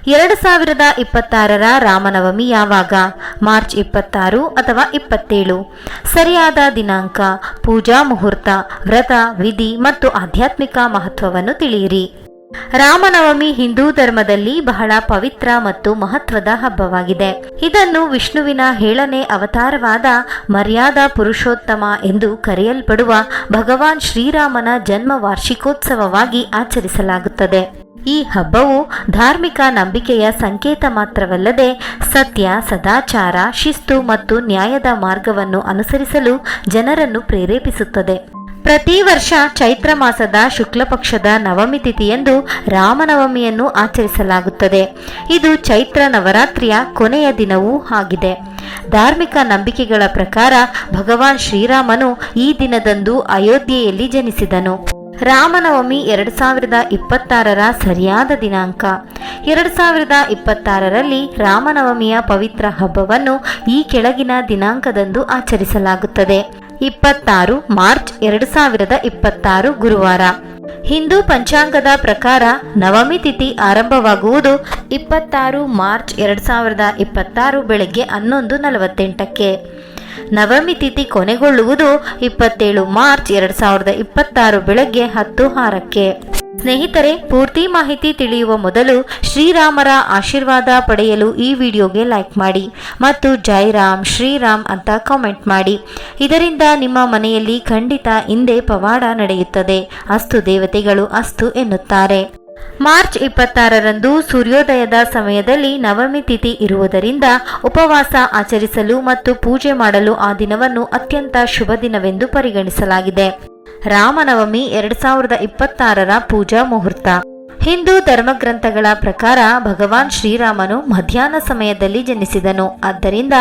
2026ರ ರಾಮನವಮಿ ಯಾವಾಗ? ಮಾರ್ಚ್ 26 ಅಥವಾ 27. ಸರಿಯಾದ ದಿನಾಂಕ, ಪೂಜಾ ಮುಹೂರ್ತ, ವ್ರತ, ವಿಧಿ ಮತ್ತು ಆಧ್ಯಾತ್ಮಿಕ ಮಹತ್ವವನ್ನು ತಿಳಿಯಿರಿ. ರಾಮನವಮಿ ಹಿಂದೂ ಧರ್ಮದಲ್ಲಿ ಬಹಳ ಪವಿತ್ರ ಮತ್ತು ಮಹತ್ವದ ಹಬ್ಬವಾಗಿದೆ. ಇದನ್ನು ವಿಷ್ಣುವಿನ 7ನೇ ಅವತಾರವಾದ ಮರ್ಯಾದಾ ಪುರುಷೋತ್ತಮ ಎಂದು ಕರೆಯಲ್ಪಡುವ ಭಗವಾನ್ ಶ್ರೀರಾಮನ ಜನ್ಮ ವಾರ್ಷಿಕೋತ್ಸವವಾಗಿ ಆಚರಿಸಲಾಗುತ್ತದೆ. ಈ ಹಬ್ಬವು ಧಾರ್ಮಿಕ ನಂಬಿಕೆಯ ಸಂಕೇತ ಮಾತ್ರವಲ್ಲದೆ ಸತ್ಯ, ಸದಾಚಾರ, ಶಿಸ್ತು ಮತ್ತು ನ್ಯಾಯದ ಮಾರ್ಗವನ್ನು ಅನುಸರಿಸಲು ಜನರನ್ನು ಪ್ರೇರೇಪಿಸುತ್ತದೆ. ಪ್ರತಿ ವರ್ಷ ಚೈತ್ರ ಮಾಸದ ಶುಕ್ಲ ಪಕ್ಷದ ನವಮಿ ತಿಥಿಯಂದು ರಾಮನವಮಿಯನ್ನು ಆಚರಿಸಲಾಗುತ್ತದೆ. ಇದು ಚೈತ್ರ ನವರಾತ್ರಿಯ ಕೊನೆಯ ದಿನವೂ ಆಗಿದೆ. ಧಾರ್ಮಿಕ ನಂಬಿಕೆಗಳ ಪ್ರಕಾರ ಭಗವಾನ್ ಶ್ರೀರಾಮನು ಈ ದಿನದಂದು ಅಯೋಧ್ಯೆಯಲ್ಲಿ ಜನಿಸಿದನು. ರಾಮನವಮಿ 2026ರ ಸರಿಯಾದ ದಿನಾಂಕ. 2026ರಲ್ಲಿ ರಾಮನವಮಿಯ ಪವಿತ್ರ ಹಬ್ಬವನ್ನು ಈ ಕೆಳಗಿನ ದಿನಾಂಕದಂದು ಆಚರಿಸಲಾಗುತ್ತದೆ. 26 ಮಾರ್ಚ್ 2026 ಗುರುವಾರ. ಹಿಂದೂ ಪಂಚಾಂಗದ ಪ್ರಕಾರ ನವಮಿ ತಿಥಿ ಆರಂಭವಾಗುವುದು 26 ಮಾರ್ಚ್ 2026 ಬೆಳಗ್ಗೆ 11:48ಕ್ಕೆ. ನವಮಿ ತಿಥಿ ಕೊನೆಗೊಳ್ಳುವುದು 27 ಮಾರ್ಚ್ 2026 ಬೆಳಗ್ಗೆ 10:06ಕ್ಕೆ. ಸ್ನೇಹಿತರೆ, ಪೂರ್ತಿ ಮಾಹಿತಿ ತಿಳಿಯುವ ಮೊದಲು ಶ್ರೀರಾಮರ ಆಶೀರ್ವಾದ ಪಡೆಯಲು ಈ ವಿಡಿಯೋಗೆ ಲೈಕ್ ಮಾಡಿ ಮತ್ತು ಜೈ ರಾಮ್ ಶ್ರೀರಾಮ್ ಅಂತ ಕಾಮೆಂಟ್ ಮಾಡಿ. ಇದರಿಂದ ನಿಮ್ಮ ಮನೆಯಲ್ಲಿ ಖಂಡಿತ ಇಂದೇ ಪವಾಡ ನಡೆಯುತ್ತದೆ. ಅಸ್ತು ದೇವತೆಗಳು ಅಸ್ತು ಎನ್ನುತ್ತಾರೆ. ಮಾರ್ಚ್ 26ರಂದು ಸೂರ್ಯೋದಯದ ಸಮಯದಲ್ಲಿ ನವಮಿ ತಿಥಿ ಇರುವುದರಿಂದ ಉಪವಾಸ ಆಚರಿಸಲು ಮತ್ತು ಪೂಜೆ ಮಾಡಲು ಆ ದಿನವನ್ನು ಅತ್ಯಂತ ಶುಭ ದಿನವೆಂದು ಪರಿಗಣಿಸಲಾಗಿದೆ. ರಾಮನವಮಿ 2026ರ ಪೂಜಾ ಮುಹೂರ್ತ. ಹಿಂದೂ ಧರ್ಮಗ್ರಂಥಗಳ ಪ್ರಕಾರ ಭಗವಾನ್ ಶ್ರೀರಾಮನು ಮಧ್ಯಾಹ್ನ ಸಮಯದಲ್ಲಿ ಜನಿಸಿದನು. ಆದ್ದರಿಂದ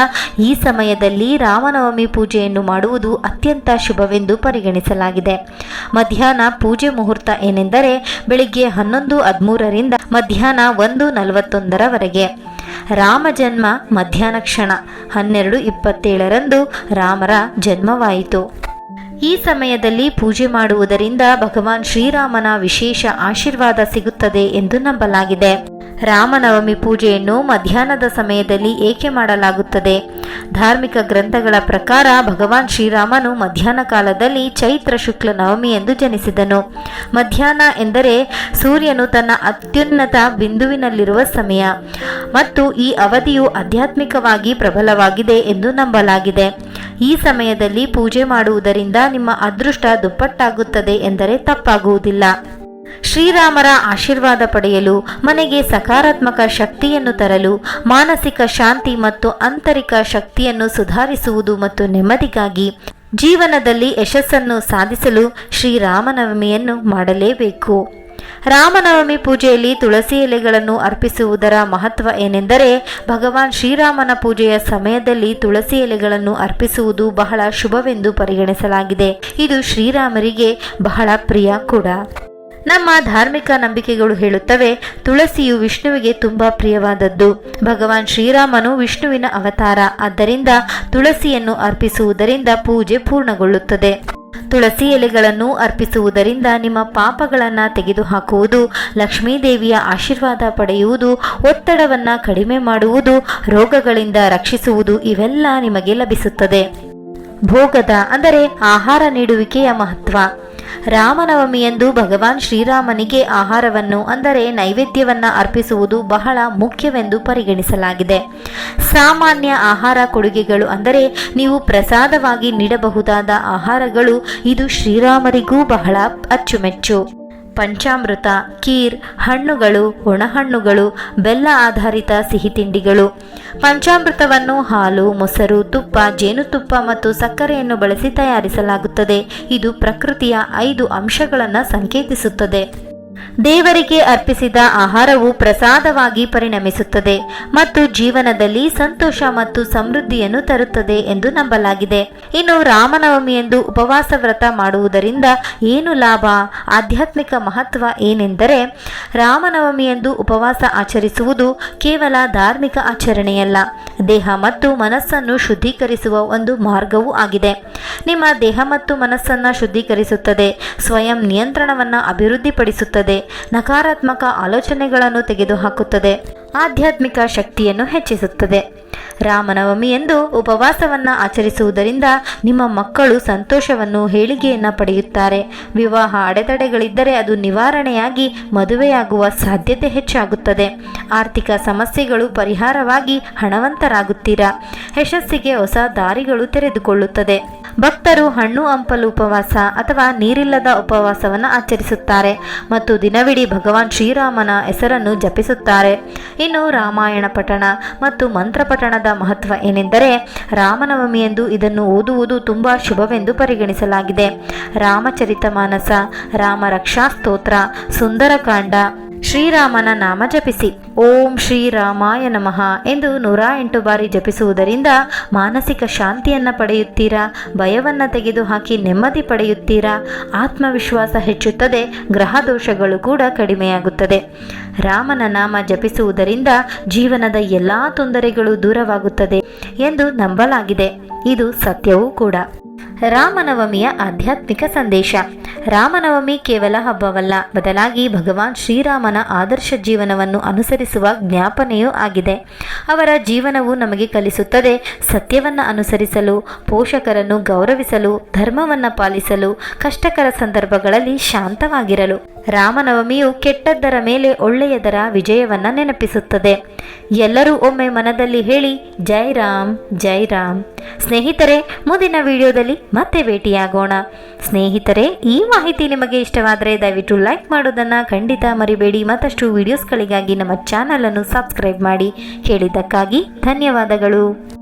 ಈ ಸಮಯದಲ್ಲಿ ರಾಮನವಮಿ ಪೂಜೆಯನ್ನು ಮಾಡುವುದು ಅತ್ಯಂತ ಶುಭವೆಂದು ಪರಿಗಣಿಸಲಾಗಿದೆ. ಮಧ್ಯಾಹ್ನ ಪೂಜೆ ಮುಹೂರ್ತ ಏನೆಂದರೆ ಬೆಳಿಗ್ಗೆ 11:13ರಿಂದ ಮಧ್ಯಾಹ್ನ 1:41ರವರೆಗೆ. ರಾಮ ಜನ್ಮ ಮಧ್ಯಾಹ್ನ ಕ್ಷಣ 12:27ರಂದು ರಾಮರ ಜನ್ಮವಾಯಿತು. ಈ ಸಮಯದಲ್ಲಿ ಪೂಜೆ ಮಾಡುವುದರಿಂದ ಭಗವಾನ್ ಶ್ರೀರಾಮನ ವಿಶೇಷ ಆಶೀರ್ವಾದ ಸಿಗುತ್ತದೆ ಎಂದು ನಂಬಲಾಗಿದೆ. ರಾಮನವಮಿ ಪೂಜೆಯನ್ನು ಮಧ್ಯಾಹ್ನದ ಸಮಯದಲ್ಲಿ ಏಕೆ ಮಾಡಲಾಗುತ್ತದೆ? ಧಾರ್ಮಿಕ ಗ್ರಂಥಗಳ ಪ್ರಕಾರ ಭಗವಾನ್ ಶ್ರೀರಾಮನು ಮಧ್ಯಾಹ್ನ ಕಾಲದಲ್ಲಿ ಚೈತ್ರ ಶುಕ್ಲ ನವಮಿ ಎಂದು ಜನಿಸಿದನು. ಮಧ್ಯಾಹ್ನ ಎಂದರೆ ಸೂರ್ಯನು ತನ್ನ ಅತ್ಯುನ್ನತ ಬಿಂದುವಿನಲ್ಲಿರುವ ಸಮಯ ಮತ್ತು ಈ ಅವಧಿಯು ಆಧ್ಯಾತ್ಮಿಕವಾಗಿ ಪ್ರಬಲವಾಗಿದೆ ಎಂದು ನಂಬಲಾಗಿದೆ. ಈ ಸಮಯದಲ್ಲಿ ಪೂಜೆ ಮಾಡುವುದರಿಂದ ನಿಮ್ಮ ಅದೃಷ್ಟ ದುಪ್ಪಟ್ಟಾಗುತ್ತದೆ ಎಂದರೆ ತಪ್ಪಾಗುವುದಿಲ್ಲ. ಶ್ರೀರಾಮರ ಆಶೀರ್ವಾದ ಪಡೆಯಲು, ಮನೆಗೆ ಸಕಾರಾತ್ಮಕ ಶಕ್ತಿಯನ್ನು ತರಲು, ಮಾನಸಿಕ ಶಾಂತಿ ಮತ್ತು ಆಂತರಿಕ ಶಕ್ತಿಯನ್ನು ಸುಧಾರಿಸುವುದು ಮತ್ತು ನೆಮ್ಮದಿಗಾಗಿ ಜೀವನದಲ್ಲಿ ಯಶಸ್ಸನ್ನು ಸಾಧಿಸಲು ಶ್ರೀರಾಮನವಮಿಯನ್ನು ಮಾಡಲೇಬೇಕು. ರಾಮನವಮಿ ಪೂಜೆಯಲ್ಲಿ ತುಳಸಿ ಎಲೆಗಳನ್ನು ಅರ್ಪಿಸುವುದರ ಮಹತ್ವ ಏನೆಂದರೆ ಭಗವಾನ್ ಶ್ರೀರಾಮನ ಪೂಜೆಯ ಸಮಯದಲ್ಲಿ ತುಳಸಿ ಎಲೆಗಳನ್ನು ಅರ್ಪಿಸುವುದು ಬಹಳ ಶುಭವೆಂದು ಪರಿಗಣಿಸಲಾಗಿದೆ. ಇದು ಶ್ರೀರಾಮರಿಗೆ ಬಹಳ ಪ್ರಿಯ ಕೂಡ. ನಮ್ಮ ಧಾರ್ಮಿಕ ನಂಬಿಕೆಗಳು ಹೇಳುತ್ತವೆ ತುಳಸಿಯು ವಿಷ್ಣುವಿಗೆ ತುಂಬಾ ಪ್ರಿಯವಾದದ್ದು. ಭಗವಾನ್ ಶ್ರೀರಾಮನು ವಿಷ್ಣುವಿನ ಅವತಾರ. ಆದ್ದರಿಂದ ತುಳಸಿಯನ್ನು ಅರ್ಪಿಸುವುದರಿಂದ ಪೂಜೆ ಪೂರ್ಣಗೊಳ್ಳುತ್ತದೆ. ತುಳಸಿ ಎಲೆಗಳನ್ನು ಅರ್ಪಿಸುವುದರಿಂದ ನಿಮ್ಮ ಪಾಪಗಳನ್ನು ತೆಗೆದುಹಾಕುವುದು, ಲಕ್ಷ್ಮೀದೇವಿಯ ಆಶೀರ್ವಾದ ಪಡೆಯುವುದು, ಒತ್ತಡವನ್ನು ಕಡಿಮೆ ಮಾಡುವುದು, ರೋಗಗಳಿಂದ ರಕ್ಷಿಸುವುದು ಇವೆಲ್ಲ ನಿಮಗೆ ಲಭಿಸುತ್ತದೆ. ಭೋಗದ ಅಂದರೆ ಆಹಾರ ನೀಡುವಿಕೆಯ ಮಹತ್ವ. ರಾಮನವಮಿಯಂದು ಭಗವಾನ್ ಶ್ರೀರಾಮನಿಗೆ ಆಹಾರವನ್ನು ಅಂದರೆ ನೈವೇದ್ಯವನ್ನು ಅರ್ಪಿಸುವುದು ಬಹಳ ಮುಖ್ಯವೆಂದು ಪರಿಗಣಿಸಲಾಗಿದೆ. ಸಾಮಾನ್ಯ ಆಹಾರ ಕೊಡುಗೆಗಳು ಅಂದರೆ ನೀವು ಪ್ರಸಾದವಾಗಿ ನೀಡಬಹುದಾದ ಆಹಾರಗಳು ಇದು ಶ್ರೀರಾಮರಿಗೂ ಬಹಳ ಅಚ್ಚುಮೆಚ್ಚು. ಪಂಚಾಮೃತ, ಖೀರ್, ಹಣ್ಣುಗಳು, ಒಣಹಣ್ಣುಗಳು, ಬೆಲ್ಲ ಆಧಾರಿತ ಸಿಹಿ ತಿಂಡಿಗಳು. ಪಂಚಾಮೃತವನ್ನು ಹಾಲು, ಮೊಸರು, ತುಪ್ಪ, ಜೇನುತುಪ್ಪ ಮತ್ತು ಸಕ್ಕರೆಯನ್ನು ಬಳಸಿ ತಯಾರಿಸಲಾಗುತ್ತದೆ. ಇದು ಪ್ರಕೃತಿಯ 5 ಅಂಶಗಳನ್ನು ಸಂಕೇತಿಸುತ್ತದೆ. ದೇವರಿಗೆ ಅರ್ಪಿಸಿದ ಆಹಾರವು ಪ್ರಸಾದವಾಗಿ ಪರಿಣಮಿಸುತ್ತದೆ ಮತ್ತು ಜೀವನದಲ್ಲಿ ಸಂತೋಷ ಮತ್ತು ಸಮೃದ್ಧಿಯನ್ನು ತರುತ್ತದೆ ಎಂದು ನಂಬಲಾಗಿದೆ. ಇನ್ನು ರಾಮನವಮಿಯಂದು ಉಪವಾಸ ವ್ರತ ಮಾಡುವುದರಿಂದ ಏನು ಲಾಭ? ಆಧ್ಯಾತ್ಮಿಕ ಮಹತ್ವ ಏನೆಂದರೆ ರಾಮನವಮಿಯಂದು ಉಪವಾಸ ಆಚರಿಸುವುದು ಕೇವಲ ಧಾರ್ಮಿಕ ಆಚರಣೆಯಲ್ಲ, ದೇಹ ಮತ್ತು ಮನಸ್ಸನ್ನು ಶುದ್ಧೀಕರಿಸುವ ಒಂದು ಮಾರ್ಗವೂ ಆಗಿದೆ. ನಿಮ್ಮ ದೇಹ ಮತ್ತು ಮನಸ್ಸನ್ನು ಶುದ್ಧೀಕರಿಸುತ್ತದೆ, ಸ್ವಯಂ ನಿಯಂತ್ರಣವನ್ನು ಅಭಿವೃದ್ಧಿಪಡಿಸುತ್ತದೆ, ನಕಾರಾತ್ಮಕ ಆಲೋಚನೆಗಳನ್ನು ತೆಗೆದುಹಾಕುತ್ತದೆ ಆಧ್ಯಾತ್ಮಿಕ ಶಕ್ತಿಯನ್ನು ಹೆಚ್ಚಿಸುತ್ತದೆ. ರಾಮನವಮಿಯಂದು ಉಪವಾಸವನ್ನು ಆಚರಿಸುವುದರಿಂದ ನಿಮ್ಮ ಮಕ್ಕಳು ಸಂತೋಷವನ್ನು ಏಳಿಗೆಯನ್ನು ಪಡೆಯುತ್ತಾರೆ. ವಿವಾಹ ಅಡೆತಡೆಗಳಿದ್ದರೆ ಅದು ನಿವಾರಣೆಯಾಗಿ ಮದುವೆಯಾಗುವ ಸಾಧ್ಯತೆ ಹೆಚ್ಚಾಗುತ್ತದೆ. ಆರ್ಥಿಕ ಸಮಸ್ಯೆಗಳು ಪರಿಹಾರವಾಗಿ ಹಣವಂತರಾಗುತ್ತೀರಾ. ಯಶಸ್ಸಿಗೆ ಹೊಸ ದಾರಿಗಳು ತೆರೆದುಕೊಳ್ಳುತ್ತದೆ. ಭಕ್ತರು ಹಣ್ಣು ಹಂಪಲು ಉಪವಾಸ ಅಥವಾ ನೀರಿಲ್ಲದ ಉಪವಾಸವನ್ನು ಆಚರಿಸುತ್ತಾರೆ ಮತ್ತು ದಿನವಿಡೀ ಭಗವಾನ್ ಶ್ರೀರಾಮನ ಹೆಸರನ್ನು ಜಪಿಸುತ್ತಾರೆ. ಇನ್ನು ರಾಮಾಯಣ ಪಠಣ ಮತ್ತು ಮಂತ್ರ ಪಠಣದ ಮಹತ್ವ ಏನೆಂದರೆ, ರಾಮನವಮಿಯಂದು ಇದನ್ನು ಓದುವುದು ತುಂಬಾ ಶುಭವೆಂದು ಪರಿಗಣಿಸಲಾಗಿದೆ. ರಾಮಚರಿತಮಾನಸ, ರಾಮ ರಕ್ಷಾ ಸ್ತೋತ್ರ, ಸುಂದರಕಾಂಡ, ಶ್ರೀರಾಮನ ನಾಮ ಜಪಿಸಿ ಓಂ ಶ್ರೀರಾಮಾಯ ನಮಃ ಎಂದು 108 ಬಾರಿ ಜಪಿಸುವುದರಿಂದ ಮಾನಸಿಕ ಶಾಂತಿಯನ್ನು ಪಡೆಯುತ್ತೀರಾ. ಭಯವನ್ನು ತೆಗೆದುಹಾಕಿ ನೆಮ್ಮದಿ ಪಡೆಯುತ್ತೀರಾ. ಆತ್ಮವಿಶ್ವಾಸ ಹೆಚ್ಚುತ್ತದೆ. ಗ್ರಹ ದೋಷಗಳು ಕೂಡ ಕಡಿಮೆಯಾಗುತ್ತದೆ. ರಾಮನ ನಾಮ ಜಪಿಸುವುದರಿಂದ ಜೀವನದ ಎಲ್ಲ ತೊಂದರೆಗಳು ದೂರವಾಗುತ್ತದೆ ಎಂದು ನಂಬಲಾಗಿದೆ. ಇದು ಸತ್ಯವೂ ಕೂಡ. ರಾಮನವಮಿಯ ಆಧ್ಯಾತ್ಮಿಕ ಸಂದೇಶ. ರಾಮನವಮಿ ಕೇವಲ ಹಬ್ಬವಲ್ಲ, ಬದಲಾಗಿ ಭಗವಾನ್ ಶ್ರೀರಾಮನ ಆದರ್ಶ ಜೀವನವನ್ನು ಅನುಸರಿಸುವ ಜ್ಞಾಪನೆಯೂ ಆಗಿದೆ. ಅವರ ಜೀವನವು ನಮಗೆ ಕಲಿಸುತ್ತದೆ ಸತ್ಯವನ್ನು ಅನುಸರಿಸಲು, ಪೋಷಕರನ್ನು ಗೌರವಿಸಲು, ಧರ್ಮವನ್ನು ಪಾಲಿಸಲು, ಕಷ್ಟಕರ ಸಂದರ್ಭಗಳಲ್ಲಿ ಶಾಂತವಾಗಿರಲು. ರಾಮನವಮಿಯು ಕೆಟ್ಟದ್ದರ ಮೇಲೆ ಒಳ್ಳೆಯದರ ವಿಜಯವನ್ನು ನೆನಪಿಸುತ್ತದೆ. ಎಲ್ಲರೂ ಒಮ್ಮೆ ಮನದಲ್ಲಿ ಹೇಳಿ ಜೈ ರಾಮ್ ಜೈ ರಾಮ್. ಸ್ನೇಹಿತರೆ, ಮುಂದಿನ ವಿಡಿಯೋದಲ್ಲಿ ಮತ್ತೆ ಭೇಟಿಯಾಗೋಣ. ಸ್ನೇಹಿತರೆ, ಈ ಮಾಹಿತಿ ನಿಮಗೆ ಇಷ್ಟವಾದರೆ ದಯವಿಟ್ಟು ಲೈಕ್ ಮಾಡೋದನ್ನು ಖಂಡಿತ ಮರಿಬೇಡಿ. ಮತ್ತಷ್ಟು ವಿಡಿಯೋಸ್ಗಳಿಗಾಗಿ ನಮ್ಮ ಚಾನಲನ್ನು ಸಬ್ಸ್ಕ್ರೈಬ್ ಮಾಡಿ. ಕೇಳಿದ್ದಕ್ಕಾಗಿ ಧನ್ಯವಾದಗಳು.